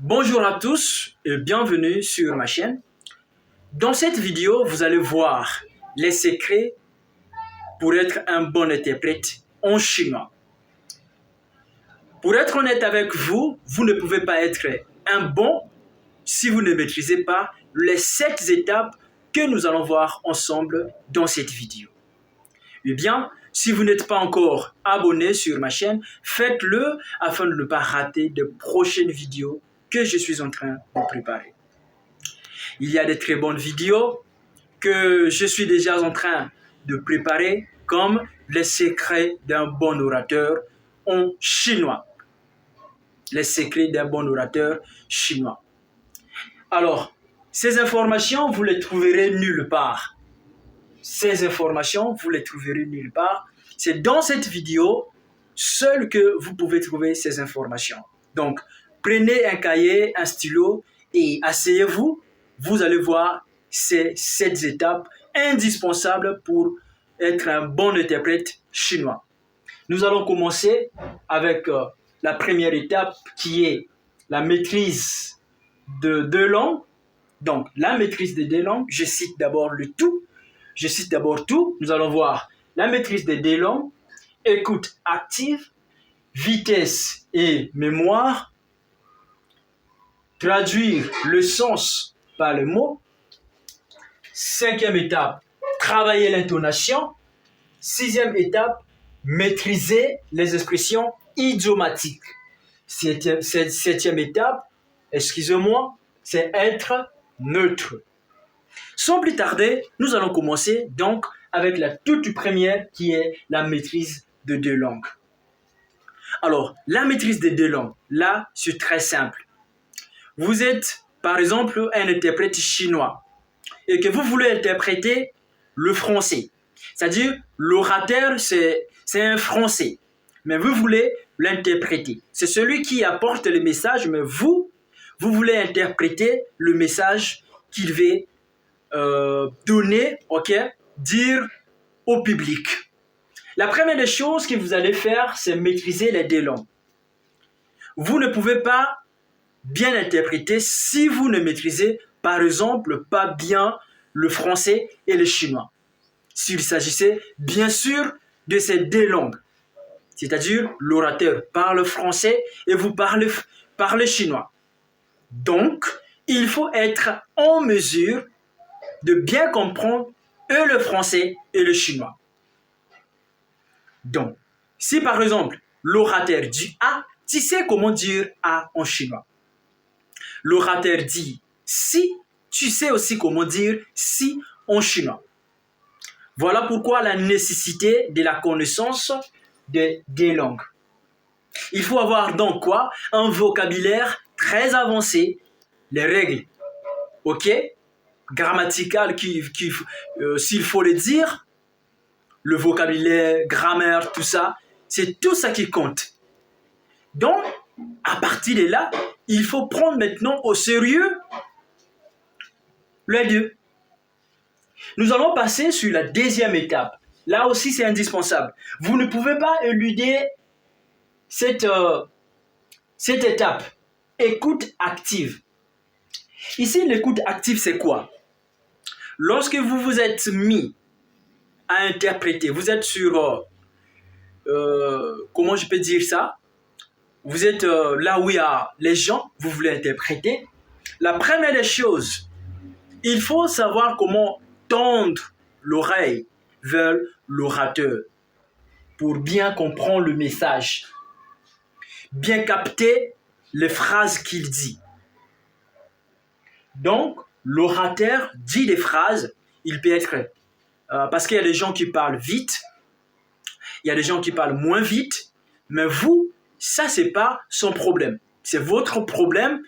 Bonjour à tous et bienvenue sur ma chaîne. Dans cette vidéo, vous allez voir les secrets pour être un bon interprète en chinois. Pour être honnête avec vous, vous ne pouvez pas être un bon si vous ne maîtrisez pas les 7 étapes que nous allons voir ensemble dans cette vidéo. Eh bien, si vous n'êtes pas encore abonné sur ma chaîne, faites-le afin de ne pas rater de prochaines vidéos que je suis en train de préparer. Il y a des très bonnes vidéos que je suis déjà en train de préparer, comme les secrets d'un bon orateur en chinois. Les secrets d'un bon orateur chinois. Alors, ces informations, vous les trouverez nulle part. Ces informations, vous les trouverez nulle part. C'est dans cette vidéo seul que vous pouvez trouver ces informations. Donc, prenez un cahier, un stylo et asseyez-vous. Vous allez voir ces 7 étapes indispensables pour être un bon interprète chinois. Nous allons commencer avec la première étape qui est la maîtrise de 2 langues. Donc, la maîtrise des 2 langues, je cite d'abord le tout. Je cite d'abord tout. Nous allons voir la maîtrise des 2 langues, écoute active, vitesse et mémoire, traduire le sens par le mot. 5e étape, travailler l'intonation. 6e étape, maîtriser les expressions idiomatiques. 7e étape, excusez-moi, c'est être neutre. Sans plus tarder, nous allons commencer donc avec la toute première qui est la maîtrise de 2 langues. Alors, la maîtrise des 2 langues, là, c'est très simple. Vous êtes, par exemple, un interprète chinois et que vous voulez interpréter le français. C'est-à-dire, l'orateur, c'est un français, mais vous voulez l'interpréter. C'est celui qui apporte le message, mais vous voulez interpréter le message qu'il veut donner, dire au public. La première des choses que vous allez faire, c'est maîtriser les 2 langues. Vous ne pouvez pas bien interpréter si vous ne maîtrisez, par exemple, pas bien le français et le chinois. S'il s'agissait, bien sûr, de ces 2 langues. C'est-à-dire, l'orateur parle français et vous parlez chinois. Donc, il faut être en mesure de bien comprendre le français et le chinois. Donc, si par exemple, l'orateur dit A, tu sais comment dire A en chinois. L'orateur dit si, tu sais aussi comment dire si en chinois. Voilà pourquoi la nécessité de la connaissance des 2 langues. Il faut avoir donc quoi? Un vocabulaire très avancé, les règles, grammaticales, s'il faut le dire, le vocabulaire, grammaire, tout ça, c'est tout ça qui compte. Donc, à partir de là, il faut prendre maintenant au sérieux les 2. Nous allons passer sur la 2e étape. Là aussi, c'est indispensable. Vous ne pouvez pas éluder cette étape. Écoute active. Ici, l'écoute active, c'est quoi? Lorsque vous vous êtes mis à interpréter, vous êtes sur, comment je peux dire ça? Vous êtes là où il y a les gens, vous voulez interpréter. La première des choses, il faut savoir comment tendre l'oreille vers l'orateur pour bien comprendre le message, bien capter les phrases qu'il dit. Donc, l'orateur dit des phrases, il peut être... parce qu'il y a des gens qui parlent vite, il y a des gens qui parlent moins vite, mais vous, ça, c'est pas son problème. C'est votre problème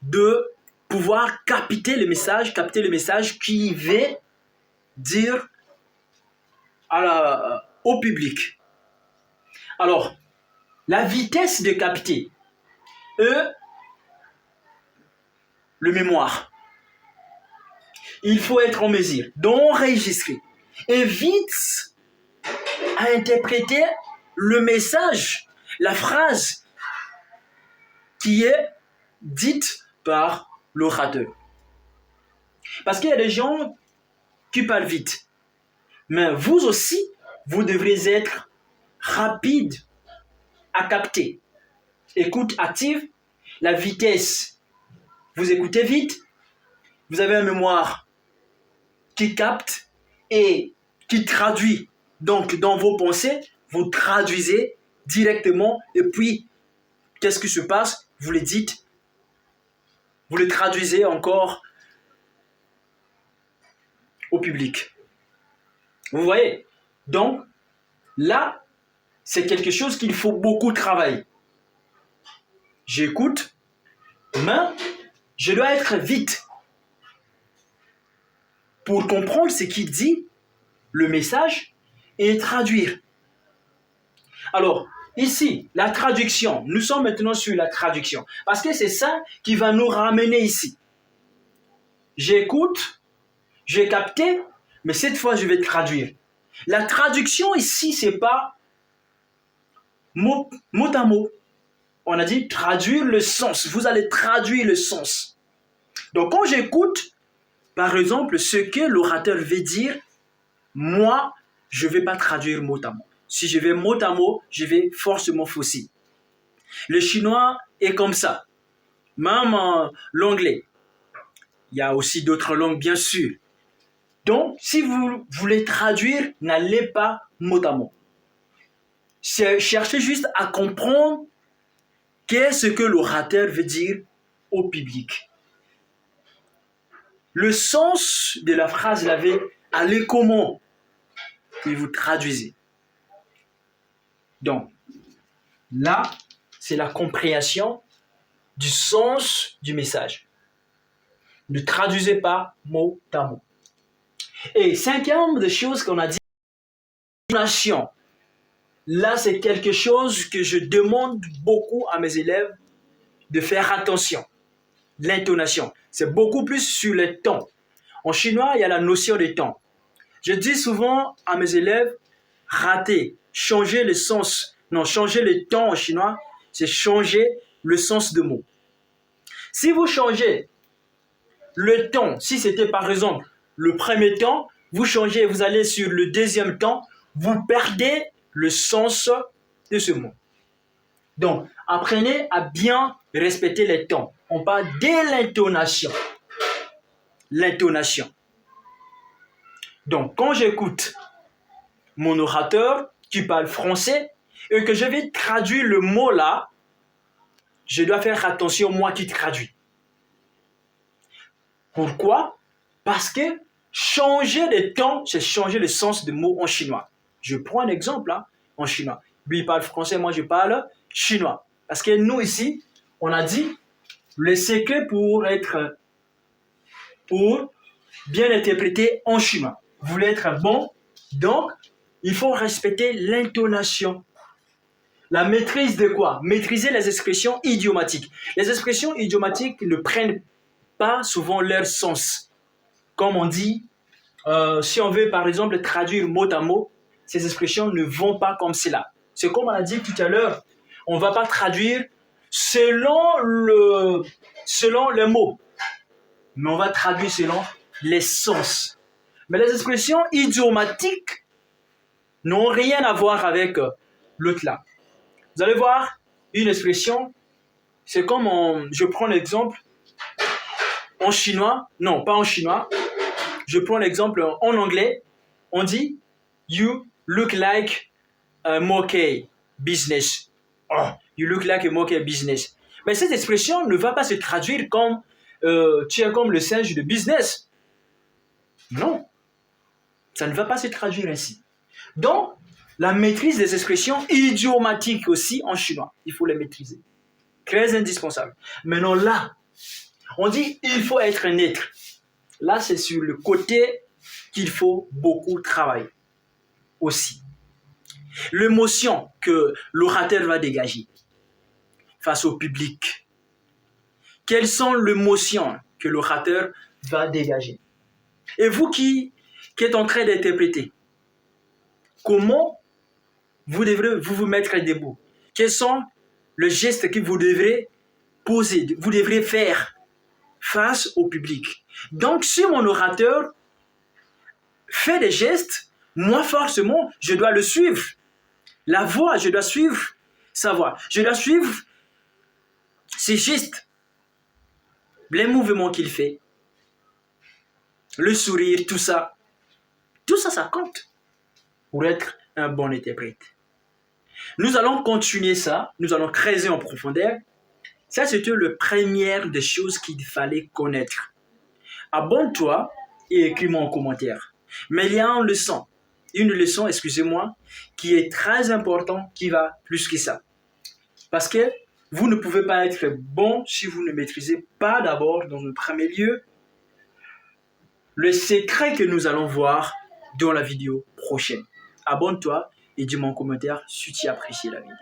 de pouvoir capter le message qui veut dire au public. Alors, la vitesse de capter, le mémoire. Il faut être en mesure d'enregistrer et vite à interpréter le message, la phrase qui est dites par l'orateur. Parce qu'il y a des gens qui parlent vite. Mais vous aussi, vous devrez être rapide à capter. Écoute active, la vitesse. Vous écoutez vite, vous avez une mémoire qui capte et qui traduit. Donc, dans vos pensées, vous traduisez directement et puis, qu'est-ce qui se passe? Vous le dites, vous le traduisez encore au public. Vous voyez? Donc, là, c'est quelque chose qu'il faut beaucoup travailler. J'écoute, mais je dois être vite pour comprendre ce qu'il dit, le message, et traduire. Alors, ici, la traduction. Nous sommes maintenant sur la traduction. Parce que c'est ça qui va nous ramener ici. J'écoute, j'ai capté, mais cette fois, je vais traduire. La traduction ici, c'est pas mot à mot. On a dit traduire le sens. Vous allez traduire le sens. Donc, quand j'écoute, par exemple, ce que l'orateur veut dire, moi, je ne vais pas traduire mot à mot. Si je vais mot à mot, je vais forcément fausser. Le chinois est comme ça. Même l'anglais. Il y a aussi d'autres langues, bien sûr. Donc, si vous voulez traduire, n'allez pas mot à mot. Cherchez juste à comprendre qu'est-ce que l'orateur veut dire au public. Le sens de la phrase, allez comment? Et vous traduisez. Donc, là, c'est la compréhension du sens du message. Ne traduisez pas mot à mot. Et cinquième des choses qu'on a dit, l'intonation. Là, c'est quelque chose que je demande beaucoup à mes élèves de faire attention. L'intonation. C'est beaucoup plus sur le ton. En chinois, il y a la notion de temps. Je dis souvent à mes élèves, rater, changer le sens. Non, changer le ton en chinois, c'est changer le sens de mot. Si vous changez le ton, si c'était par exemple le premier temps, vous changez, vous allez sur le deuxième temps, vous perdez le sens de ce mot. Donc, apprenez à bien respecter les tons. On parle de l'intonation. L'intonation. Donc, quand j'écoute mon orateur qui parle français et que je vais traduire le mot là, je dois faire attention, moi qui traduis. Pourquoi? Parce que changer de ton, c'est changer le sens de mot en chinois. Je prends un exemple là, en chinois. Lui, il parle français, moi, je parle chinois. Parce que nous, ici, on a dit, le secret pour bien interpréter en chinois. Vous voulez être bon, donc, il faut respecter l'intonation. La maîtrise de quoi? Maîtriser les expressions idiomatiques. Les expressions idiomatiques ne prennent pas souvent leur sens. Comme on dit, si on veut par exemple traduire mot à mot, ces expressions ne vont pas comme cela. C'est comme on a dit tout à l'heure, on ne va pas traduire selon les mots, mais on va traduire selon les sens. Mais les expressions idiomatiques n'ont rien à voir avec l'autre là. Vous allez voir, une expression, c'est comme je prends l'exemple en chinois, non pas en chinois, je prends l'exemple en anglais, on dit « You look like a monkey business ». Oh, you look like a monkey business. Mais cette expression ne va pas se traduire comme tu es comme le singe de business. Non, ça ne va pas se traduire ainsi. Donc, la maîtrise des expressions idiomatiques aussi en chinois, il faut les maîtriser. Très indispensable. Maintenant là, on dit il faut être neutre. Là, c'est sur le côté qu'il faut beaucoup travailler aussi. L'émotion que l'orateur va dégager face au public. Quelles sont les émotions que l'orateur va dégager? Et vous qui êtes en train d'interpréter, comment vous devrez vous mettre debout? Quels sont les gestes que vous devrez poser, vous devrez faire face au public. Donc, si mon orateur fait des gestes, moi forcément, je dois le suivre. La voix, je dois suivre sa voix. Je dois suivre ses gestes, les mouvements qu'il fait, le sourire, tout ça. Tout ça, ça compte pour être un bon interprète. Nous allons continuer ça, nous allons creuser en profondeur. Ça, c'était la première des choses qu'il fallait connaître. Abonne-toi et écris-moi en commentaire. Mais il y a une leçon, excusez-moi, qui est très importante, qui va plus que ça. Parce que vous ne pouvez pas être bon si vous ne maîtrisez pas d'abord, dans un premier lieu, le secret que nous allons voir dans la vidéo prochaine. Abonne-toi et dis-moi en commentaire si tu apprécies la vidéo.